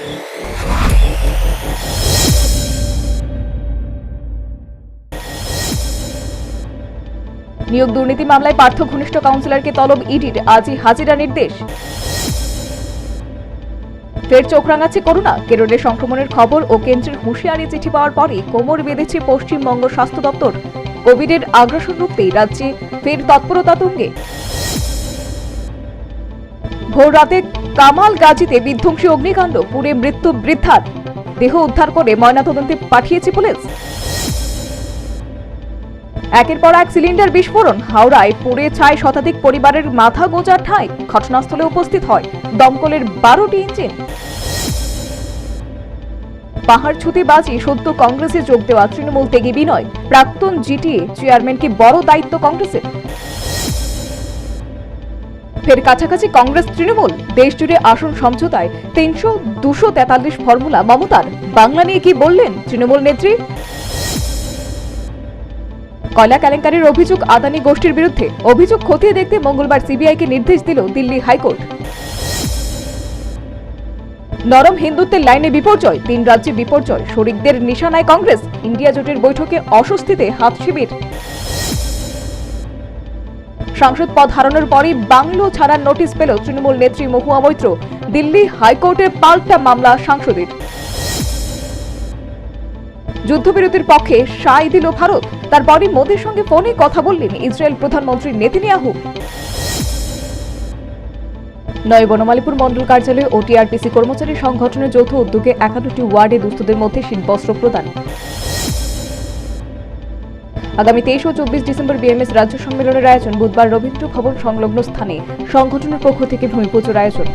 নিয়োগ দুর্নীতি মামলায় পার্থ ঘনিষ্ঠ কাউন্সিলরকে তলব ইডির, আজই হাজিরা নির্দেশ। ফের চোখ রাঙাচ্ছে করোনা। কেরলে সংক্রমণের খবর ও কেন্দ্রের হুঁশিয়ারি চিঠি পাওয়ার পরই কোমর বেঁধেছে পশ্চিমবঙ্গ স্বাস্থ্য দপ্তর। কোভিডের আগ্রাসন রুখতে রাজ্যে ফের তৎপরতা তুঙ্গে। ভোর রাতে কামালগাজীতে বিধ্বংসী অগ্নিকাণ্ড, পুড়ে মৃত্যু বৃদ্ধার। দেহ উদ্ধার করে ময়নাতদন্তে পাঠিয়েছে পুলিশ। একের পর এক সিলিন্ডার বিস্ফোরণ, হাওড়ায় পুড়ে ছাই শতাধিক পরিবারের মাথা গোঁজার ঠাঁই। ঘটনাস্থলে উপস্থিত হয় দমকলের 12টি ইঞ্জিন। পাহাড় ছুতে বাজি, সদ্য কংগ্রেসে যোগ দেওয়া তৃণমূল ত্যাগী বিনয়। প্রাক্তন জিটিএ চেয়ারম্যানকে বড় দায়িত্ব কংগ্রেসের। ফের কাছাকাছি কংগ্রেস তৃণমূল, দেশ জুড়ে আসন সমঝোতায় 300-243 ফর্মুলা মমতার। বাংলা নিয়ে কি বললেন তৃণমূল নেত্রী? কয়লা কেলেঙ্কারির অভিযোগ আদানি গোষ্ঠীর বিরুদ্ধে, অভিযোগ খতিয়ে দেখতে মঙ্গলবার সিবিআইকে নির্দেশ দিল দিল্লি হাইকোর্ট। নরম হিন্দুত্বের লাইনে বিপর্যয়, 3 রাজ্যে বিপর্যয়, শরিকদের নিশানায় কংগ্রেস। ইন্ডিয়া জোটের বৈঠকে অস্বস্তিতে হাত শিবির। সাংসদ পদ হারানোর পরই বাংলো ছাড়ার নোটিশ পেল তৃণমূল নেত্রী মহুয়া মৈত্র। দিল্লি হাইকোর্টের পাল্টা মামলা সাংসদের। যুদ্ধবিরতির পক্ষে সায় দিল ভারত, তারপরই মোদির সঙ্গে ফোনে কথা বললেন ইসরায়েল প্রধানমন্ত্রী নেতানিয়াহু। নয় বনমালীপুর মন্ডল কার্যালয়ে ও টিআরপিসি কর্মচারী সংগঠনের যৌথ উদ্যোগে 51টি ওয়ার্ডে দুস্থদের মধ্যে শীতবস্ত্র প্রদান। আগামী 23 ও 24 ডিসেম্বর বিএমএস রাজ্য সম্মেলনের আয়োজন। বুধবার রবীন্দ্র ভবন সংলগ্ন স্থানে সংগঠনের পক্ষ থেকে ভূমিপুজোর আয়োজন।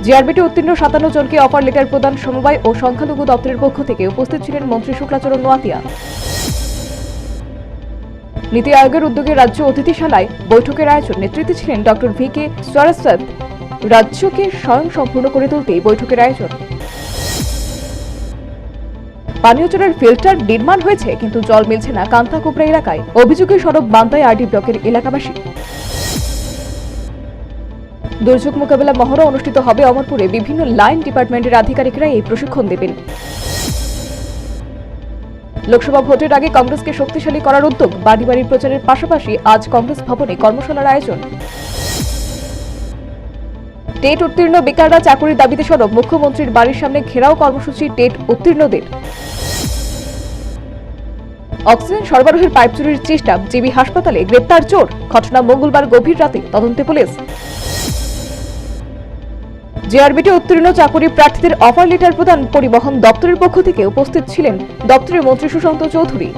জিআরবিতে উত্তীর্ণ 57 জনকে অফার লেটার প্রদান। সমবায় ও সংখ্যালঘু দপ্তরের পক্ষ থেকে উপস্থিত ছিলেন মন্ত্রী শুক্লাচরণ নোয়াতিয়া। নীতি আয়োগের উদ্যোগে রাজ্য অতিথিশালায় বৈঠকের আয়োজন। নেতৃত্বে ছিলেন ডক্টর ভি.কে. সরস্বত। রাজ্যকে স্বয়ংসম্পূর্ণ করে তুলতে বৈঠকের আয়োজন। পানীয় জলের ফিল্টার নির্মাণ হয়েছে, কিন্তু জল মিলছে না কান্তাকোপড়া এলাকায়। অভিযোগে সড়ক বান্দায় আরডি ব্লকের এলাকাবাসী। দুর্যোগ মোকাবেলা মহড়া অনুষ্ঠিত হবে অমরপুরে। বিভিন্ন লাইন ডিপার্টমেন্টের আধিকারিকরা এই প্রশিক্ষণ দেবেন। লোকসভা ভোটের আগে কংগ্রেসকে শক্তিশালী করার উদ্যোগ। বাড়ি বাড়ি প্রচারের পাশাপাশি আজ কংগ্রেস ভবনে কর্মশালার আয়োজন। টেট উত্তীর্ণ বেকাররা চাকরির দাবিতে সরব। মুখ্যমন্ত্রীর বাড়ির সামনে ঘেরাও কর্মসূচি টেট উত্তীর্ণদের। অক্সিজেন সরবরাহের পাইপ চুরির চেষ্টা, জিবি হাসপাতালে গ্রেপ্তার চোর। ঘটনা মঙ্গলবার গভীর রাতে, তদন্তে পুলিশ। জিআরবিতে উত্তীর্ণ চাকরি প্রার্থীদের অফার লেটার প্রদান। পরিবহন দপ্তরের পক্ষ থেকে উপস্থিত ছিলেন দপ্তরের মন্ত্রী সুশান্ত চৌধুরী।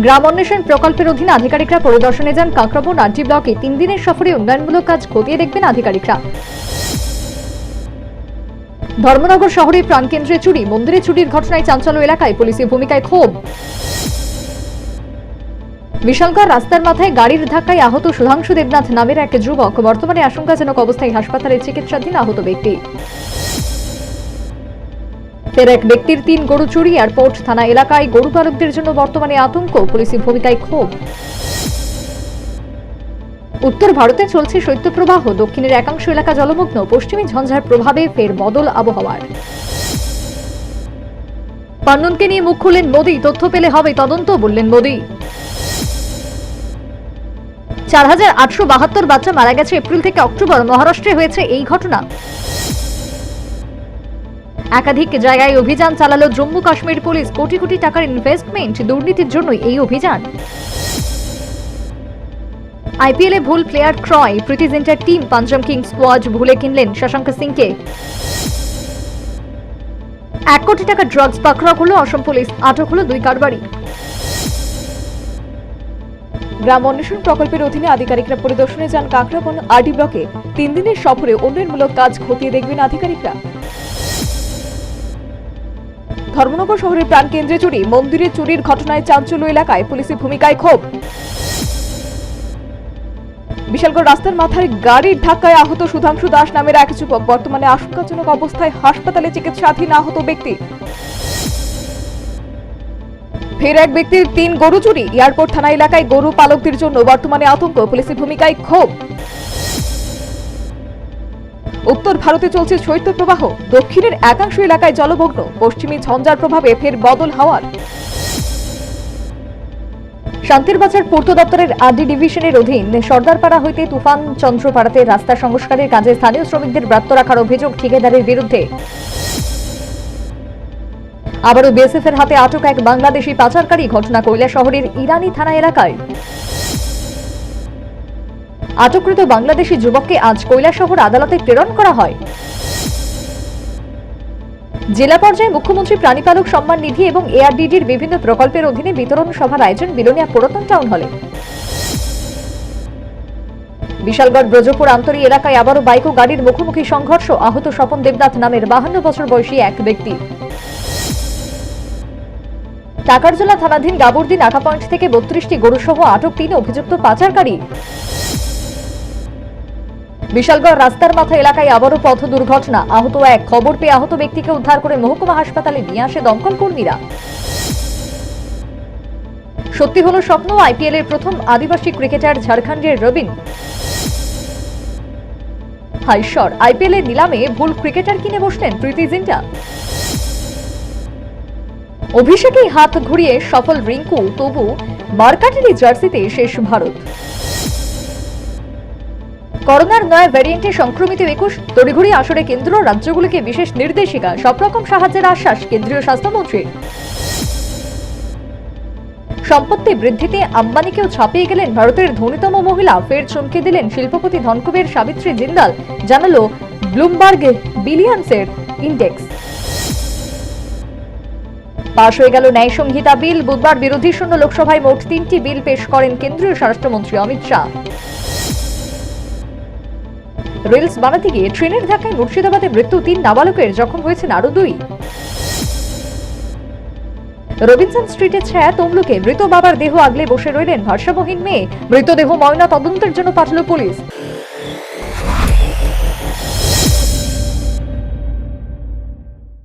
গ্রাম অন্বেষণ প্রকল্পের অধীনে আধিকারিকরা পরিদর্শনে যান কাঁকড়াবন আরডি ব্লকে। 3 দিনের সফরে উন্নয়নমূলক কাজ খতিয়ে দেখবেন আধিকারিকরা। ধর্মনগর শহরে প্রাণকেন্দ্রে চুরি, মন্দিরে চুরির ঘটনায় চাঞ্চল্য এলাকায়। পুলিশের ভূমিকায় ক্ষোভ। বিশালগড় রাস্তার মাথায় গাড়ির ধাক্কায় আহত সুধাংশু দেবনাথ নামের এক যুবক। বর্তমানে আশঙ্কাজনক অবস্থায় হাসপাতালে চিকিৎসাধীন আহত ব্যক্তি। ফের এক ব্যক্তির 3 গরু চুরি। এয়ারপোর্ট থানা এলাকায় গরু পালকদের জন্য বর্তমানে আতঙ্ক। পুলিশের ভূমিকায় ক্ষোভ। উত্তর ভারতে চলছে শৈত্যপ্রবাহ। দক্ষিণের একাংশ এলাকা জলমগ্ন। পশ্চিমী ঝঞ্ঝার প্রভাবে ফের বদল আবহাওয়ার। পান্নুনকে নিয়ে মুখ খুললেন মোদি। তথ্য পেলে হবে তদন্ত, বললেন মোদি। 4872 বাচ্চা মারা গেছে এপ্রিল থেকে অক্টোবর। মহারাষ্ট্রে হয়েছে এই ঘটনা। একাধিক জায়গায় অভিযান চালালো জম্মু কাশ্মীর পুলিশ। কোটি কোটি টাকার ইনভেস্টমেন্ট, দুর্নীতির জন্য এই অভিযান। আইপিএলে ভুল প্লেয়ার ক্রয়। প্রীতি জিন্টার টিম পাঞ্জাব কিংস স্কোয়াড ভুলে কিনলেন শশাঙ্ক সিংকে। 1 কোটি টাকা ড্রাগস পাকড়াও হলো অসম পুলিশ। আটক হলো 2 কারবারি। গ্রাম অন্বেষণ প্রকল্পের অধীনে আধিকারিকরা পরিদর্শনে যান কাঁকড়াবন আরডি ব্লকে। 3 দিনের সফরে উন্নয়নমূলক কাজ খতিয়ে দেখবেন আধিকারিকরা। ধর্মনগর শহরের প্রাণকেন্দ্রে চুরি, মন্দিরে চুরির ঘটনায় চাঞ্চল্য এলাকায়। পুলিশের ভূমিকায় ক্ষোভ। বিশালগড় রাস্তার মাথায় গাড়ির ধাক্কায় আহত সুধাংশু দাস নামের এক যুবক। বর্তমানে আশঙ্কাজনক অবস্থায় হাসপাতালে চিকিৎসাধীন আহত ব্যক্তি। ফের এক ব্যক্তির 3 গরু চুরি। এয়ারপোর্ট থানা এলাকায় গরু পালকদের জন্য বর্তমানে আতঙ্ক। পুলিশের ভূমিকায় ক্ষোভ। উত্তর ভারতে চলছে শৈত্যপ্রবাহ, দক্ষিণের একাংশ এলাকায় জলমগ্ন, পশ্চিমী ঝঞ্ঝার প্রভাবে ফের বদল হাওয়ার। শান্তিরবাজার পূর্ত দপ্তরের আরডি ডিভিশনের অধীন সর্দারপাড়া হইতে তুফান চন্দ্রপাড়াতে রাস্তা সংস্কারের কাজে স্থানীয় শ্রমিকদের ব্রাত্য রাখার অভিযোগ ঠিকাদারের বিরুদ্ধে। আবারও বিএসএফ এর হাতে আটক এক বাংলাদেশি পাচারকারী, ঘটনা কৈলাসহরের ইরানি থানা এলাকায়। আটককৃত বাংলাদেশি যুবককে আজ কৈলাসহর আদালতে প্রেরণ করা হয়। জেলা পর্যায়ে মুখ্যমন্ত্রী প্রাণীপালক সম্মান নিধি এবং এআরডিডির বিভিন্ন প্রকল্পের অধীনে বিতরণ সভার আয়োজন বিলোনিয়া পুরাতন টাউন হলে। বিশালগড় ব্রজপুর আন্তরি এলাকায় আবারও বাইক ও গাড়ির মুখোমুখি সংঘর্ষ, আহত স্বপন দেবনাথ নামের 52 বছর বয়সী এক ব্যক্তি। টাকারজলা থানাধীন গাবুরদি নাকা পয়েন্ট থেকে 32টি গরু সহ আটক 3 অভিযুক্ত পাচারকারী। বিশালগড় রাস্তার মাথা এলাকায় আবারও পথ দুর্ঘটনা, আহত এক, খবর পেয়ে আহত ব্যক্তিকে উদ্ধার করে মহকুমা হাসপাতালে নিয়ে আসে দমকল কর্মীরা। সত্যি হলো স্বপ্ন, আইপিএল এর প্রথম আদিবাসী ক্রিকেটার ঝাড়খণ্ডের রবিন। হায় ঈশ্বর, আইপিএল এর নিলামে ভুল ক্রিকেটার কিনে বসলেন প্রীতি জিন্টা। অভিষেকেই হাত ঘুরিয়ে সফল রিঙ্কু, তবু মার্কাটেরি জার্সিতে শেষ ভারত। করোনার নয়া ভ্যারিয়েন্টে সংক্রমিত 21, তড়িঘড়ি আসরে কেন্দ্র রাজ্যগুলিকে বিশেষ নির্দেশিকা, সব রকম সাহায্যের আশ্বাস কেন্দ্রীয় স্বাস্থ্যমন্ত্রীর। সম্পত্তি বৃদ্ধিতে আম্বানিকেও ছাপিয়ে গেলেন ভারতের ধনীতম মহিলা, ফের চমকে দিলেন শিল্পপতি ধনকুবের সাবিত্রী জিন্দাল, জানালো ব্লুমবার্গ বিলিয়ন্সের ইন্ডেক্স। পাশ হয়ে গেল ন্যায় সংহিতা বিল, বুধবার বিরোধী শূন্য লোকসভায় মোট 3টি বিল পেশ করেন কেন্দ্রীয় স্বরাষ্ট্রমন্ত্রী অমিত শাহ। রিলস বানাতে গিয়ে ট্রেনের ধাক্কায় মুর্শিদাবাদে মৃত্যু 3 নাবালকের, জখম হয়েছেন আরো 2। রবিনসন স্ট্রিটের ছায়া তমলুকে মৃত বাবার দেহ আগলে বসে রইলেন ভারসাম্যহীন মেয়ে, মৃতদেহ ময়না তদন্তের জন্য পাঠালো পুলিশ।